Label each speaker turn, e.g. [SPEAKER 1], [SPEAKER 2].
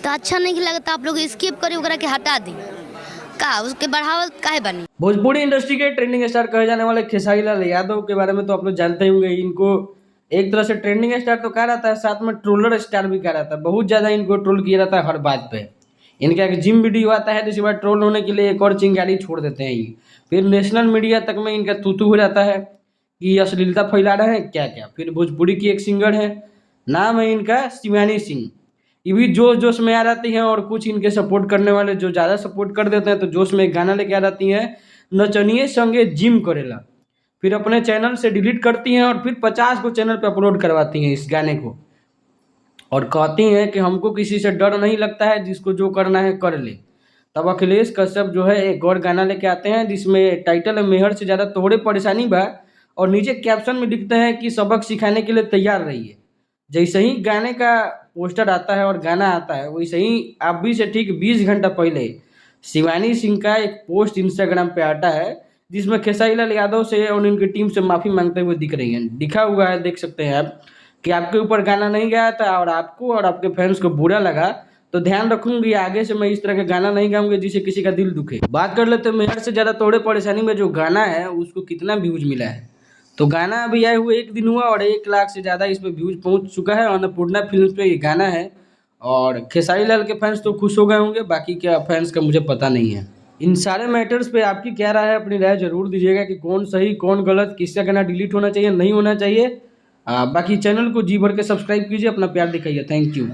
[SPEAKER 1] तो अच्छा नहीं लगा तो आप लोग स्किप करी ओकरा के हटा दी का उसके बढ़ावा काहे बनी।
[SPEAKER 2] भोजपुरी इंडस्ट्री के ट्रेंडिंग स्टार कहे जाने वाले खेसारी लाल यादव के बारे में तो आप लोग जानते ही होंगे। इनको एक तरह से ट्रेंडिंग स्टार तो कहा जाता है, साथ में ट्रोलर स्टार भी कहा जाता है। बहुत ज्यादा इनको ट्रोल किया जाता है हर बात पे। इनका एक जिम वीडियो आता है तो इसी बार ट्रोल होने के लिए एक और चिंगारी छोड़ देते हैं ये। फिर नेशनल मीडिया तक में इनका तूतू हो जाता है कि अश्लीलता फैला रहे हैं क्या क्या। फिर भोजपुरी की एक सिंगर है, नाम है इनका शिवानी सिंह। ये भी जोश जोश में आ जाती हैं और कुछ इनके सपोर्ट करने वाले जो ज़्यादा सपोर्ट कर देते हैं तो जोश में एक गाना लेके आ जाती हैं, नचनिए संगे जिम करेला। फिर अपने चैनल से डिलीट करती हैं और फिर 50 को चैनल पे अपलोड करवाती हैं इस गाने को, और कहती हैं कि हमको किसी से डर नहीं लगता है, जिसको जो करना है कर ले। तब अखिलेश कश्यप जो है एक और गाना लेके आते हैं जिसमें टाइटल है मेहर से ज़्यादा तोहरे परेशानी बा, और नीचे कैप्शन में लिखते हैं कि सबक सिखाने के लिए तैयार रहिए। जैसे ही गाने का पोस्टर आता है और गाना आता है वैसे ही आप भी से ठीक 20 घंटा पहले शिवानी सिंह का एक पोस्ट इंस्टाग्राम पे आता है जिसमें खेसारी लाल यादव से और उनकी टीम से माफ़ी मांगते हुए दिख रही हैं। लिखा हुआ है, देख सकते हैं आप, कि आपके ऊपर गाना नहीं गाया था और आपको और आपके फैंस को बुरा लगा, तो ध्यान रखूंगी आगे से मैं इस तरह का गाना नहीं गाऊंगी जिससे किसी का दिल दुखे। बात कर लेते हैं मेहर से ज़्यादा तोड़े परेशानी में जो गाना है उसको कितना व्यूज मिला है। तो गाना अभी आए हुए 1 दिन हुआ और 1 लाख से ज़्यादा इस पर व्यूज पहुंच चुका है। अन्नपूर्णा फिल्म पे ये गाना है और खेसारी लाल के फैंस तो खुश हो गए होंगे, बाकी क्या फैंस का मुझे पता नहीं है। इन सारे मैटर्स पे आपकी क्या राय है, अपनी राय जरूर दीजिएगा कि कौन सही कौन गलत, किसका गाना डिलीट होना चाहिए नहीं होना चाहिए। बाकी चैनल को जी भर के सब्सक्राइब कीजिए, अपना प्यार दिखाइए। Thank you.